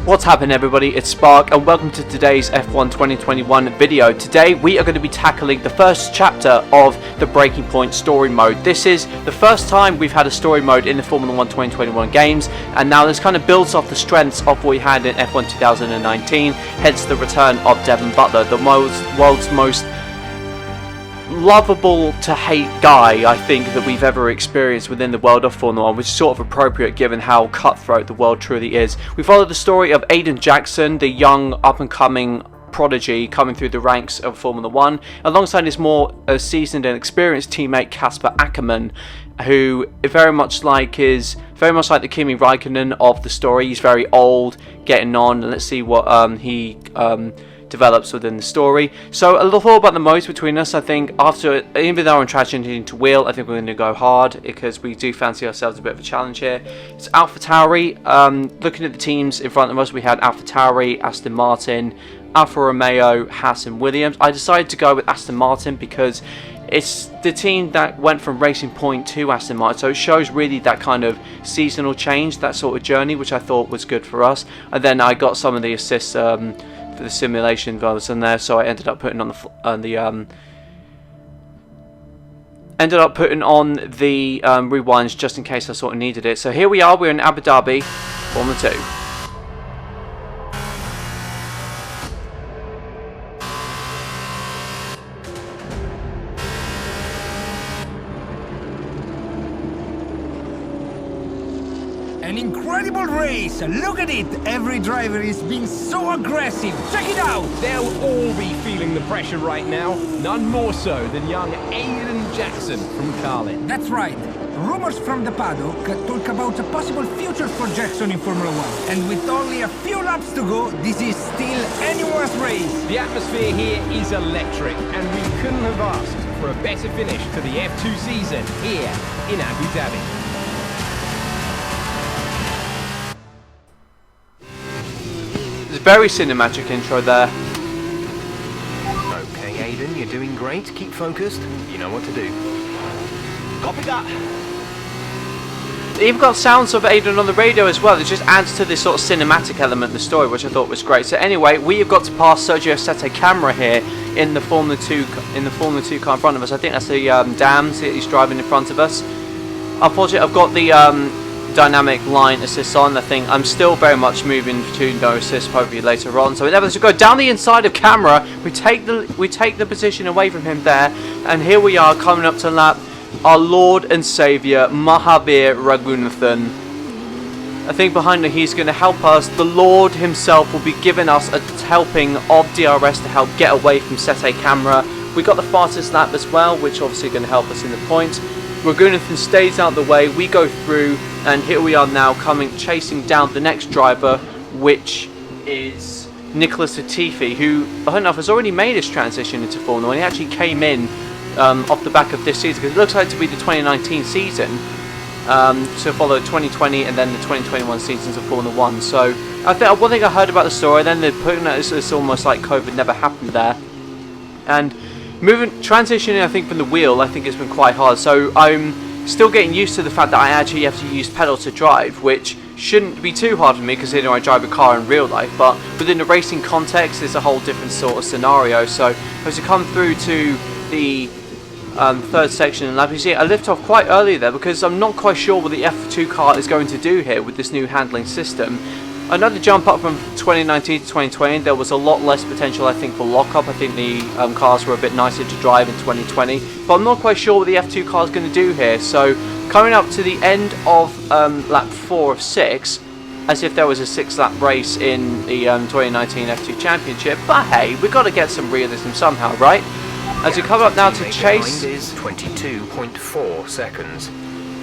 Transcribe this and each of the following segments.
What's happening, everybody? It's Spark and welcome to today's F1 2021 video. Today we are going to be tackling the first chapter of the Breaking Point story mode. This is the first time we've had a story mode in the Formula 1 2021 games, and now this kind of builds off the strengths of what we had in F1 2019, hence the return of Devon Butler, the world's most lovable to hate guy I think that we've ever experienced within the world of Formula 1, which is sort of appropriate given how cutthroat the world truly is. We follow the story of Aiden Jackson, the young up and coming prodigy coming through the ranks of Formula 1, alongside his more seasoned and experienced teammate Casper Ackerman, who very much like the Kimi Raikkonen of the story. He's very old, getting on, and let's see what he develops within the story. So a little about the modes between us. I think even though I'm transitioning to wheel, I think we're going to go hard because we do fancy ourselves a bit of a challenge here. It's AlphaTauri. Looking at the teams in front of us, we had AlphaTauri, Aston Martin, Alfa Romeo, Haas and Williams. I decided to go with Aston Martin because it's the team that went from Racing Point to Aston Martin, so it shows really that kind of seasonal change, that sort of journey, which I thought was good for us. And then I got some of the assists for the simulation values in there, so I ended up putting on the rewinds just in case I sort of needed it. So here we are, we're in Abu Dhabi, Formula 2. An incredible race! Look at it! Every driver is being so aggressive! Check it out! They'll all be feeling the pressure right now. None more so than young Aiden Jackson from Carlin. That's right. Rumors from the paddock talk about a possible future for Jackson in Formula 1. And with only a few laps to go, this is still anyone's race. The atmosphere here is electric, and we couldn't have asked for a better finish to the F2 season here in Abu Dhabi. Very cinematic intro there. Okay, Aiden, you're doing great. Keep focused. You know what to do. Copy that. You've got sounds of Aiden on the radio as well. It just adds to this sort of cinematic element of the story, which I thought was great. So anyway, we have got to pass Sergio Sette Camera here in the Formula 2 car in front of us. I think that's the Dams that he's driving in front of us. Unfortunately, I've got the dynamic line assist on. I think I'm still very much moving to no assist hopefully later on, so whenever to go down the inside of Camera, we take the position away from him there, and here we are coming up to lap our Lord and Saviour Mahavir Raghunathan. I think behind him he's going to help us. The Lord himself will be giving us a helping of DRS to help get away from Sette Camera. We got the fastest lap as well, which obviously going to help us in the points. Raghunathan stays out of the way, we go through, and here we are now chasing down the next driver, which is Nicholas Latifi, who, funny enough, has already made his transition into Formula 1. He actually came in off the back of this season, because it looks like to be the 2019 season, so follow 2020 and then the 2021 seasons of Formula 1. So I think one thing I heard about the story, then they're putting it, it's almost like COVID never happened there. And transitioning, I think, from the wheel, I think it's been quite hard. So I'm still getting used to the fact that I actually have to use pedal to drive, which shouldn't be too hard for me considering I drive a car in real life. But within the racing context, it's a whole different sort of scenario. So as you come through to the third section in lap, you see I lift off quite early there because I'm not quite sure what the F2 car is going to do here with this new handling system. Another jump up from 2019 to 2020, there was a lot less potential, I think, for lockup. I think the cars were a bit nicer to drive in 2020, but I'm not quite sure what the F2 car is going to do here. So coming up to the end of lap 4 of 6, as if there was a 6-lap race in the 2019 F2 Championship, but hey, we've got to get some realism somehow, right? As we come up now to chase, is 22.4 seconds.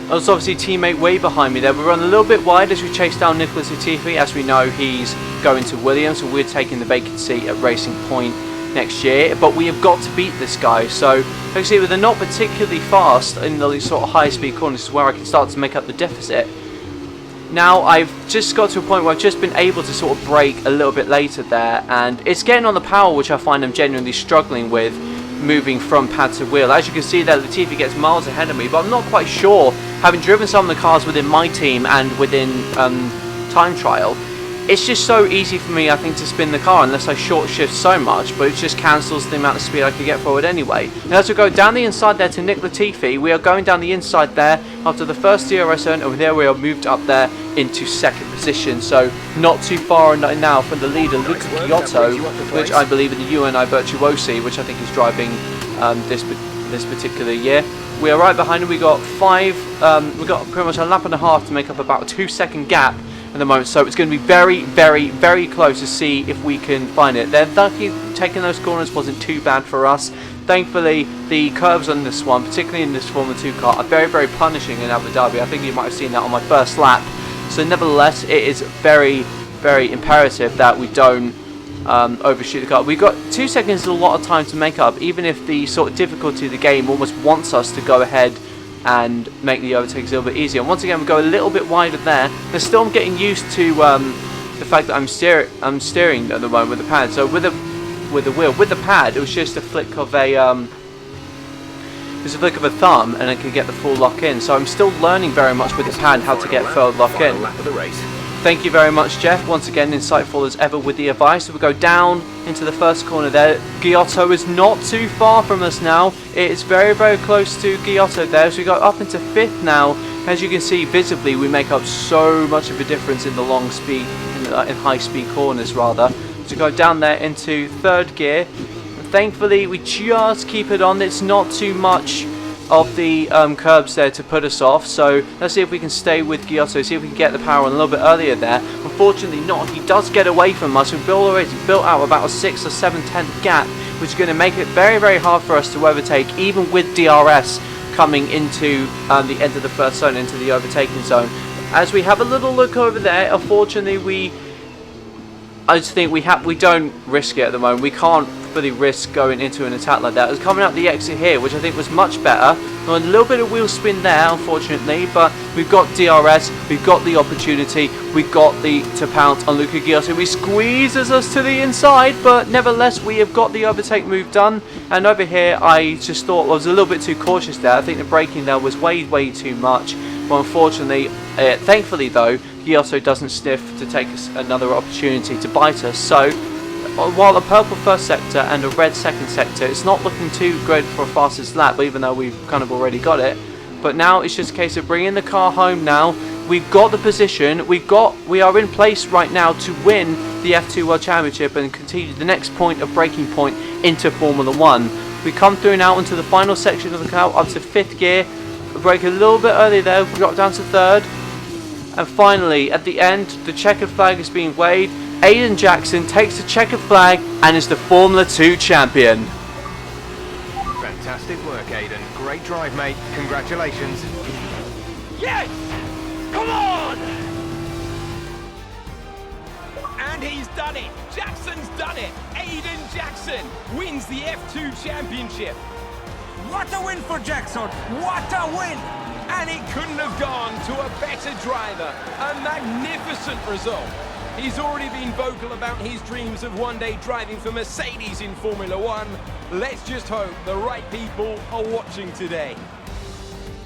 There's obviously a teammate way behind me there. We run a little bit wide as we chase down Nicholas Latifi. As we know, he's going to Williams, so we're taking the vacant seat at Racing Point next year. But we have got to beat this guy. So, like you see, they're not particularly fast in the sort of high-speed corners where I can start to make up the deficit. Now, I've just got to a point where I've just been able to sort of brake a little bit later there. And it's getting on the power, which I find I'm genuinely struggling with, moving from pad to wheel. As you can see there, Latifi gets miles ahead of me, but I'm not quite sure, having driven some of the cars within my team and within time trial, it's just so easy for me, I think, to spin the car unless I short shift so much, but it just cancels the amount of speed I could get forward anyway. Now as we go down the inside there to Nick Latifi, we are going down the inside there after the first DRS zone, and there we are moved up there into second position, so not too far now from the leader, Luca Giotto, which I believe in the UNI Virtuosi, which I think is driving this particular year. We are right behind him. We got we got pretty much a lap and a half to make up about a 2-second gap at the moment, so it's going to be very, very, very close to see if we can find it. They're lucky taking those corners wasn't too bad for us. Thankfully, the curves on this one, particularly in this Formula 2 car, are very, very punishing in Abu Dhabi. I think you might have seen that on my first lap. So nevertheless, it is very, very imperative that we don't overshoot the car. We've got 2 seconds is a lot of time to make up, even if the sort of difficulty of the game almost wants us to go ahead and make the overtakes a little bit easier. And once again, we go a little bit wider there. But still, I'm getting used to the fact that I'm steering at the moment with the pad. So with the pad, it was just a flick of a thumb, and I could get the full lock in. So I'm still learning very much with the pad how to get full lock in. Thank you very much, Jeff. Once again, insightful as ever with the advice. So we go down into the first corner there. Giotto is not too far from us now. It is very, very close to Giotto there. So we go up into 5th now. As you can see, visibly, we make up so much of a difference in the long speed, in high speed corners rather. So we go down there into 3rd gear. And thankfully, we just keep it on. It's not too much of the curbs there to put us off, so let's see if we can stay with Giotto, see if we can get the power on a little bit earlier there. Unfortunately not, he does get away from us. We've already built out about a 6 or 7/10 gap, which is going to make it very, very hard for us to overtake, even with DRS coming into the end of the first zone, into the overtaking zone. As we have a little look over there, unfortunately I just think we don't risk it at the moment. We can't fully risk going into an attack like that. It's coming out the exit here, which I think was much better. A little bit of wheel spin there, unfortunately, but we've got DRS, we've got the opportunity, we've got to pounce on Luca Giotto. He squeezes us to the inside, but nevertheless, we have got the overtake move done. And over here, I just thought I was a little bit too cautious there. I think the braking there was way, way too much. But unfortunately, thankfully though, Giotto doesn't sniff to take us another opportunity to bite us. So, while a purple first sector and a red second sector, it's not looking too great for a fastest lap, even though we've kind of already got it. But now it's just a case of bringing the car home now. We've got the position, we are in place right now to win the F2 World Championship and continue the next point of breaking point into Formula 1. We come through now into the final section of the car, up to 5th gear. We brake a little bit early there, we drop down to 3rd. And finally, at the end, the checkered flag is being waved. Aiden Jackson takes the checkered flag and is the Formula 2 champion. Fantastic work, Aiden. Great drive, mate. Congratulations. Yes! Come on! And he's done it! Jackson's done it! Aiden Jackson wins the F2 championship. What a win for Jackson! What a win! And it couldn't have gone to a better driver. A magnificent result. He's already been vocal about his dreams of one day driving for Mercedes in Formula 1. Let's just hope the right people are watching today.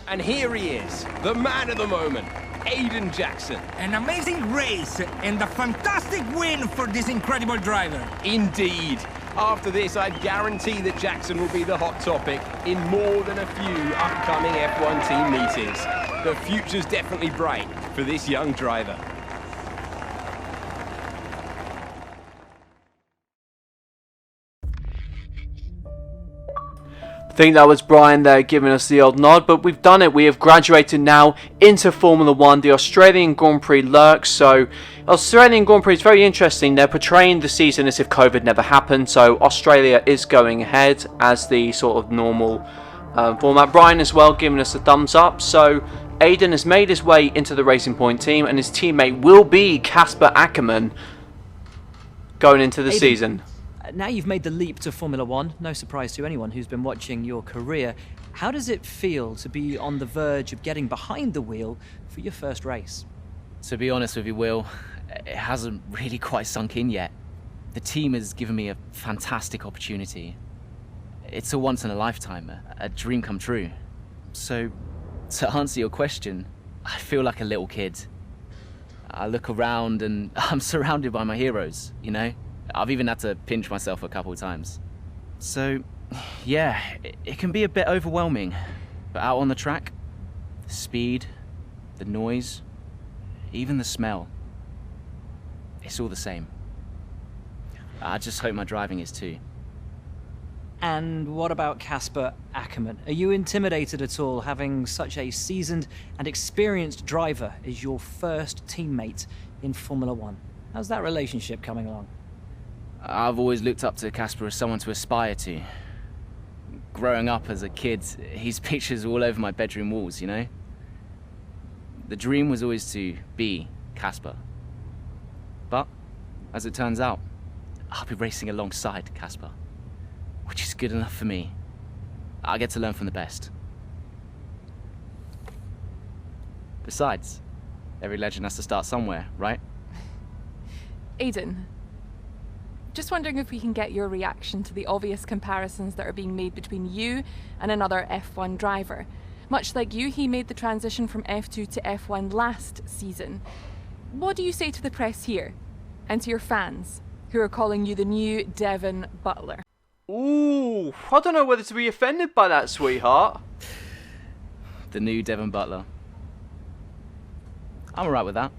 And here he is, the man of the moment, Aiden Jackson. An amazing race and a fantastic win for this incredible driver. Indeed. After this, I guarantee that Jackson will be the hot topic in more than a few upcoming F1 team meetings. The future's definitely bright for this young driver. I think that was Brian there giving us the old nod, but we've done it. We have graduated now into Formula 1. The Australian Grand Prix lurks. So Australian Grand Prix is very interesting. They're portraying the season as if COVID never happened. So Australia is going ahead as the sort of normal format. Brian as well giving us a thumbs up. So Aiden has made his way into the Racing Point team, and his teammate will be Casper Ackerman going into the season. Now you've made the leap to Formula 1, no surprise to anyone who's been watching your career. How does it feel to be on the verge of getting behind the wheel for your first race? To be honest with you, Will, it hasn't really quite sunk in yet. The team has given me a fantastic opportunity. It's a once in a lifetime, a dream come true. So, to answer your question, I feel like a little kid. I look around and I'm surrounded by my heroes, you know? I've even had to pinch myself a couple of times. So, yeah, it can be a bit overwhelming. But out on the track, the speed, the noise, even the smell, it's all the same. I just hope my driving is too. And what about Casper Ackerman? Are you intimidated at all having such a seasoned and experienced driver as your first teammate in Formula One? How's that relationship coming along? I've always looked up to Casper as someone to aspire to. Growing up as a kid, his pictures were all over my bedroom walls, you know? The dream was always to be Casper. But, as it turns out, I'll be racing alongside Casper, which is good enough for me. I get to learn from the best. Besides, every legend has to start somewhere, right? Aiden, just wondering if we can get your reaction to the obvious comparisons that are being made between you and another F1 driver. Much like you, he made the transition from F2 to F1 last season. What do you say to the press here, and to your fans, who are calling you the new Devon Butler? Ooh, I don't know whether to be offended by that, sweetheart. The new Devon Butler. I'm alright with that.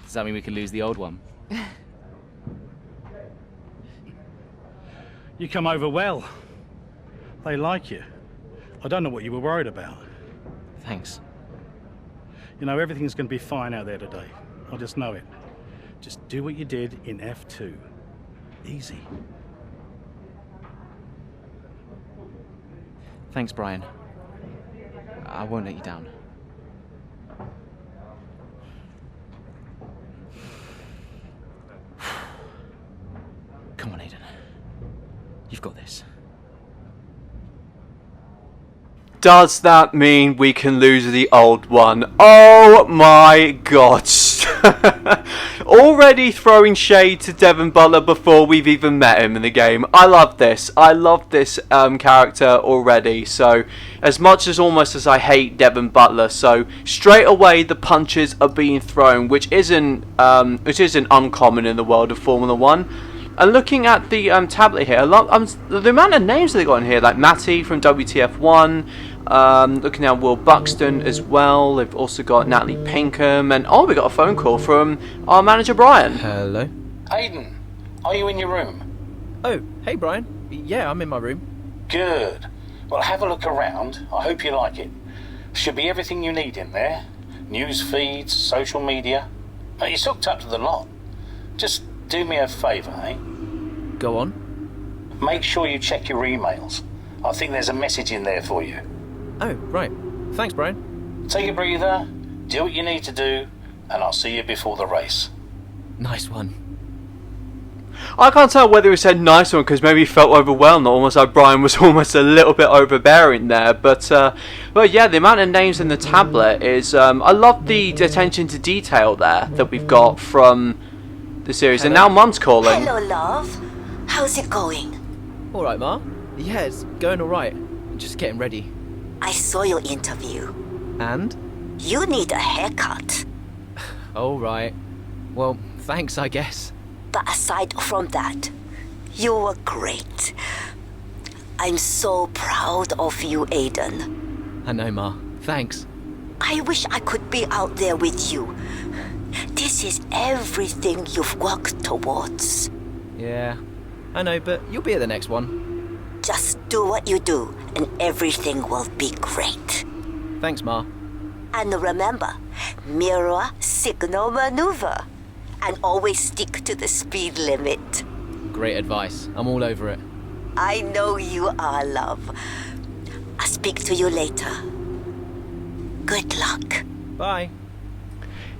Does that mean we can lose the old one? You come over well. They like you. I don't know what you were worried about. Thanks. You know, everything's going to be fine out there today. I just know it. Just do what you did in F2. Easy. Thanks, Brian. I won't let you down. Come on, Aiden. You've got this. Does that mean we can lose the old one? Oh my god. Already throwing shade to Devon Butler before we've even met him in the game. I love this. I love this character already. So, as much as almost as I hate Devon Butler, so straight away the punches are being thrown, which isn't uncommon in the world of Formula 1. And looking at the tablet here, the amount of names that they got in here, like Matty from WTF1, looking at Will Buxton as well. They've also got Natalie Pinkham, and we got a phone call from our manager Brian. Hello. Aiden, are you in your room? Oh, hey Brian. Yeah, I'm in my room. Good. Well, have a look around. I hope you like it. Should be everything you need in there. News feeds, social media. It's hooked up to the lot. Just do me a favour, eh? Go on. Make sure you check your emails. I think there's a message in there for you. Oh, right. Thanks, Brian. Take a breather, do what you need to do, and I'll see you before the race. Nice one. I can't tell whether he said nice one because maybe he felt overwhelmed, almost like Brian was almost a little bit overbearing there. But yeah, the amount of names in the tablet is... I love the attention to detail there that we've got from the series. Hello. And now Mum's calling. Hello, love. How's it going? All right, Ma. Yeah, it's going all right. Just getting ready. I saw your interview. And? You need a haircut. All right. Well, thanks, I guess. But aside from that, you were great. I'm so proud of you, Aiden. I know, Ma. Thanks. I wish I could be out there with you. This is everything you've worked towards. Yeah, I know, but you'll be at the next one. Just do what you do, and everything will be great. Thanks, Ma. And remember, mirror signal maneuver. And always stick to the speed limit. Great advice. I'm all over it. I know you are, love. I'll speak to you later. Good luck. Bye.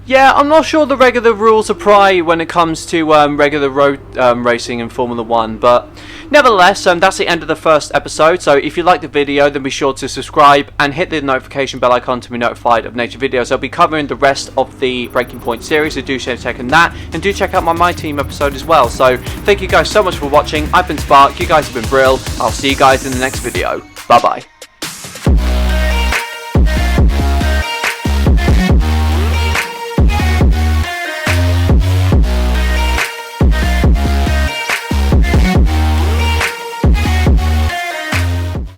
Yeah, I'm not sure the regular rules apply when it comes to regular road racing in Formula 1, but nevertheless, that's the end of the first episode. So if you like the video, then be sure to subscribe and hit the notification bell icon to be notified of nature videos. I'll be covering the rest of the Breaking Point series, so do check on that, and do check out my Team episode as well. So thank you guys so much for watching. I've been Spark, you guys have been Brill. I'll see you guys in the next video. Bye bye.